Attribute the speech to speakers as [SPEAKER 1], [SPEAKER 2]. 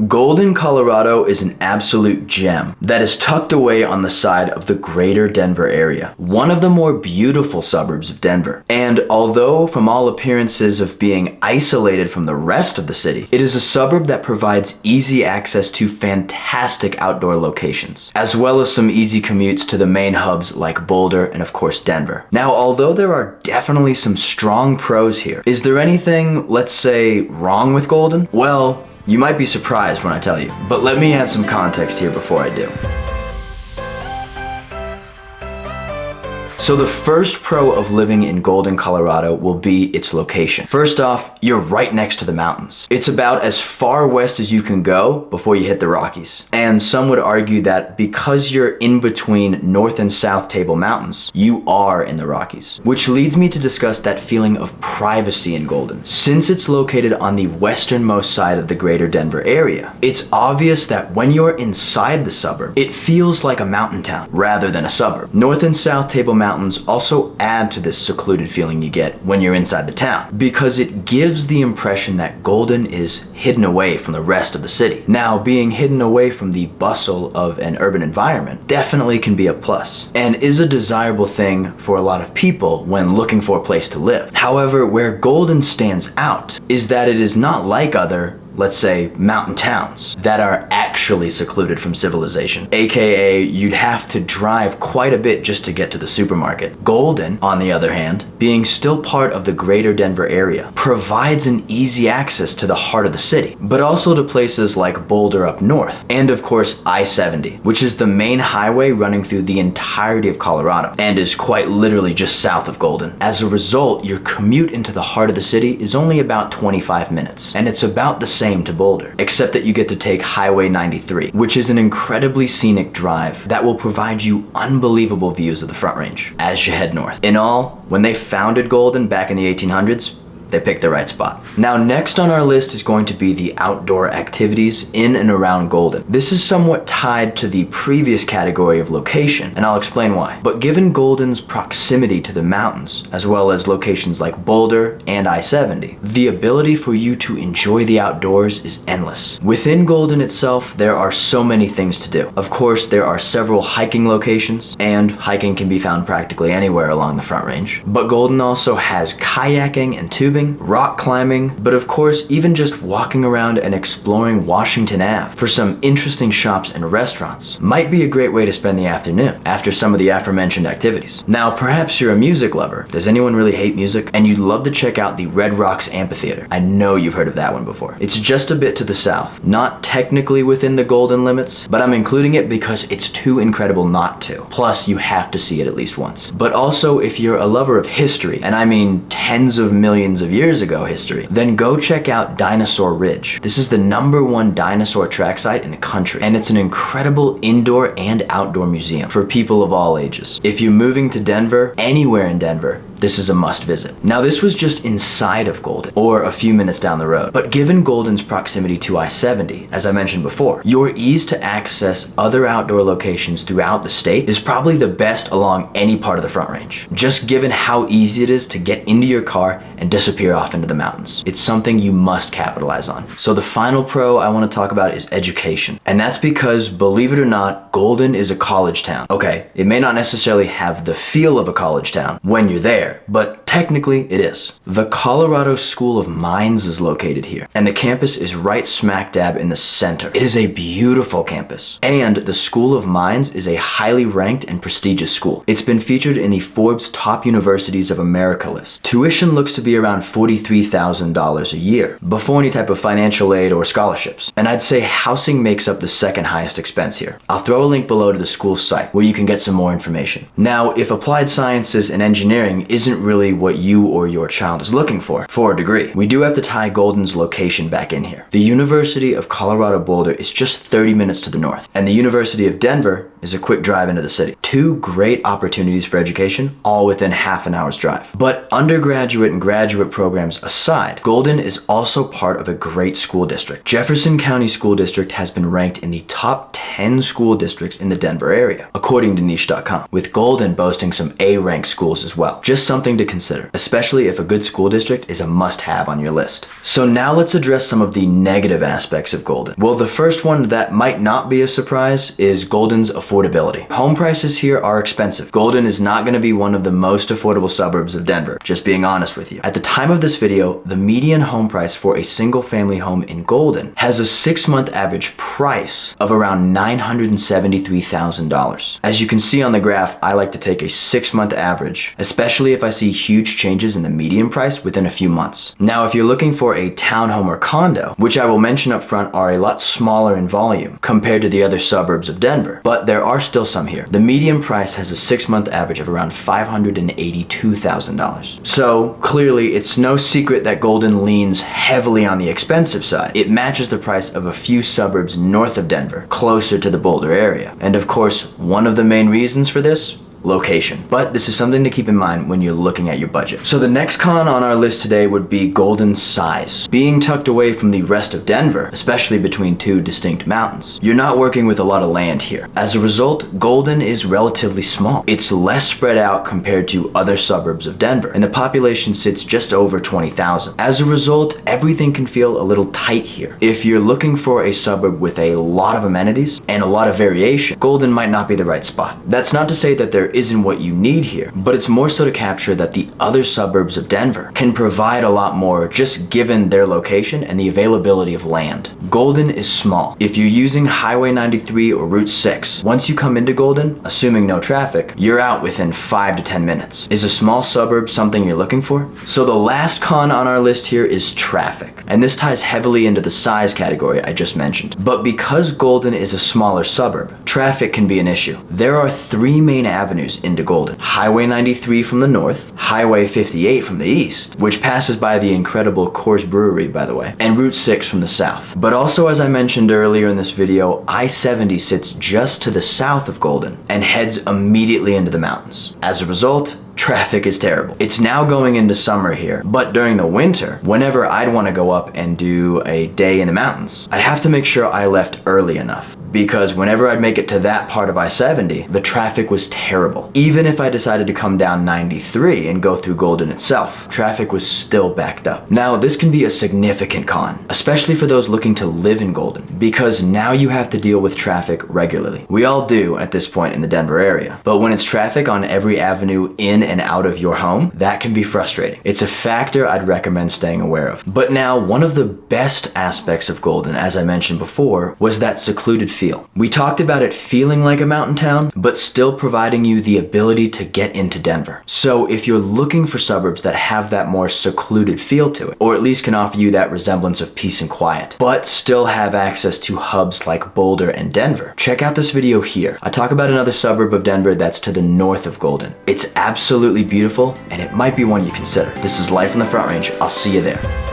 [SPEAKER 1] Golden, Colorado is an absolute gem that is tucked away on the side of the greater Denver area, one of the more beautiful suburbs of Denver. And although from all appearances of being isolated from the rest of the city, it is a suburb that provides easy access to fantastic outdoor locations, as well as some easy commutes to the main hubs like Boulder and of course Denver. Now, although there are definitely some strong pros here, is there anything, let's say, wrong with Golden? Well, you might be surprised when I tell you, but let me add some context here before I do. So the first pro of living in Golden, Colorado will be its location. First off, you're right next to the mountains. It's about as far west as you can go before you hit the Rockies. And some would argue that because you're in between North and South Table Mountains, you are in the Rockies. Which leads me to discuss that feeling of privacy in Golden. Since it's located on the westernmost side of the greater Denver area, it's obvious that when you're inside the suburb, it feels like a mountain town rather than a suburb. North and South Table Mountains also add to this secluded feeling you get when you're inside the town, because it gives the impression that Golden is hidden away from the rest of the city. Now, being hidden away from the bustle of an urban environment definitely can be a plus, and is a desirable thing for a lot of people when looking for a place to live. However, where Golden stands out is that it is not like other, let's say, mountain towns that are actually secluded from civilization. AKA, you'd have to drive quite a bit just to get to the supermarket. Golden, on the other hand, being still part of the greater Denver area, provides an easy access to the heart of the city, but also to places like Boulder up north, and of course I-70, which is the main highway running through the entirety of Colorado, and is quite literally just south of Golden. As a result, your commute into the heart of the city is only about 25 minutes, and it's about the same to Boulder, except that you get to take Highway 93, which is an incredibly scenic drive that will provide you unbelievable views of the Front Range as you head north. In all, when they founded Golden back in the 1800s, they picked the right spot. Now, next on our list is going to be the outdoor activities in and around Golden. This is somewhat tied to the previous category of location, and I'll explain why. But given Golden's proximity to the mountains, as well as locations like Boulder and I-70, the ability for you to enjoy the outdoors is endless. Within Golden itself, there are so many things to do. Of course, there are several hiking locations, and hiking can be found practically anywhere along the Front Range. But Golden also has kayaking and tubing, rock climbing, but of course, even just walking around and exploring Washington Ave for some interesting shops and restaurants might be a great way to spend the afternoon after some of the aforementioned activities. Now, perhaps you're a music lover. Does anyone really hate music? And you'd love to check out the Red Rocks Amphitheater. I know you've heard of that one before. It's just a bit to the south, not technically within the Golden limits, but I'm including it because it's too incredible not to. Plus, you have to see it at least once. But also, if you're a lover of history, and I mean tens of millions of years ago history, then go check out Dinosaur Ridge. This is the #1 dinosaur track site in the country, and it's an incredible indoor and outdoor museum for people of all ages. If you're moving to Denver, anywhere in Denver, this is a must visit. Now, this was just inside of Golden, or a few minutes down the road. But given Golden's proximity to I-70, as I mentioned before, your ease to access other outdoor locations throughout the state is probably the best along any part of the Front Range. Just given how easy it is to get into your car and disappear off into the mountains. It's something you must capitalize on. So the final pro I want to talk about is education. And that's because, believe it or not, Golden is a college town. Okay, it may not necessarily have the feel of a college town when you're there, but technically it is. The Colorado School of Mines is located here, and the campus is right smack dab in the center. It is a beautiful campus, and the School of Mines is a highly ranked and prestigious school. It's been featured in the Forbes Top Universities of America list. Tuition looks to be around $43,000 a year, before any type of financial aid or scholarships. And I'd say housing makes up the second highest expense here. I'll throw a link below to the school's site where you can get some more information. Now, if applied sciences and engineering isn't really what you or your child is looking for a degree, we do have to tie Golden's location back in here. The University of Colorado Boulder is just 30 minutes to the north, and the University of Denver is a quick drive into the city. Two great opportunities for education, all within half an hour's drive. But undergraduate and graduate programs aside, Golden is also part of a great school district. Jefferson County School District has been ranked in the top 10 school districts in the Denver area, according to niche.com, with Golden boasting some A-ranked schools as well. Just something to consider consider, especially if a good school district is a must-have on your list. So now let's address some of the negative aspects of Golden. Well, the first one that might not be a surprise is Golden's affordability. Home prices here are expensive. Golden is not going to be one of the most affordable suburbs of Denver, just being honest with you. At the time of this video, the median home price for a single family home in Golden has a 6-month average price of around $973,000. As you can see on the graph, I like to take a 6-month average, especially if I see huge changes in the median price within a few months. Now, if you're looking for a townhome or condo, which I will mention up front are a lot smaller in volume compared to the other suburbs of Denver, but there are still some here. The median price has a 6-month average of around $582,000. So clearly, it's no secret that Golden leans heavily on the expensive side. It matches the price of a few suburbs north of Denver, closer to the Boulder area. And of course, one of the main reasons for this, location. But this is something to keep in mind when you're looking at your budget. So the next con on our list today would be Golden's size. Being tucked away from the rest of Denver, especially between two distinct mountains, you're not working with a lot of land here. As a result, Golden is relatively small. It's less spread out compared to other suburbs of Denver, and the population sits just over 20,000. As a result, everything can feel a little tight here. If you're looking for a suburb with a lot of amenities and a lot of variation, Golden might not be the right spot. That's not to say that there isn't what you need here, but it's more so to capture that the other suburbs of Denver can provide a lot more just given their location and the availability of land. Golden is small. If you're using Highway 93 or Route 6, once you come into Golden, assuming no traffic, you're out within 5 to 10 minutes. Is a small suburb something you're looking for? So the last con on our list here is traffic, and this ties heavily into the size category I just mentioned. But because Golden is a smaller suburb, traffic can be an issue. There are 3 main avenues into Golden. Highway 93 from the north, Highway 58 from the east, which passes by the incredible Coors Brewery, by the way, and Route 6 from the south. But also, as I mentioned earlier in this video, I-70 sits just to the south of Golden and heads immediately into the mountains. As a result, traffic is terrible. It's now going into summer here, but during the winter, whenever I'd want to go up and do a day in the mountains, I'd have to make sure I left early enough, because whenever I'd make it to that part of I-70, the traffic was terrible. Even if I decided to come down 93 and go through Golden itself, traffic was still backed up. Now, this can be a significant con, especially for those looking to live in Golden, because now you have to deal with traffic regularly. We all do at this point in the Denver area, but when it's traffic on every avenue in and out of your home, that can be frustrating. It's a factor I'd recommend staying aware of. But now, one of the best aspects of Golden, as I mentioned before, was that secluded feel. We talked about it feeling like a mountain town, but still providing you the ability to get into Denver. So if you're looking for suburbs that have that more secluded feel to it, or at least can offer you that resemblance of peace and quiet, but still have access to hubs like Boulder and Denver, check out this video here. I talk about another suburb of Denver that's to the north of Golden. It's absolutely beautiful, and it might be one you consider. This is Life in the Front Range. I'll see you there.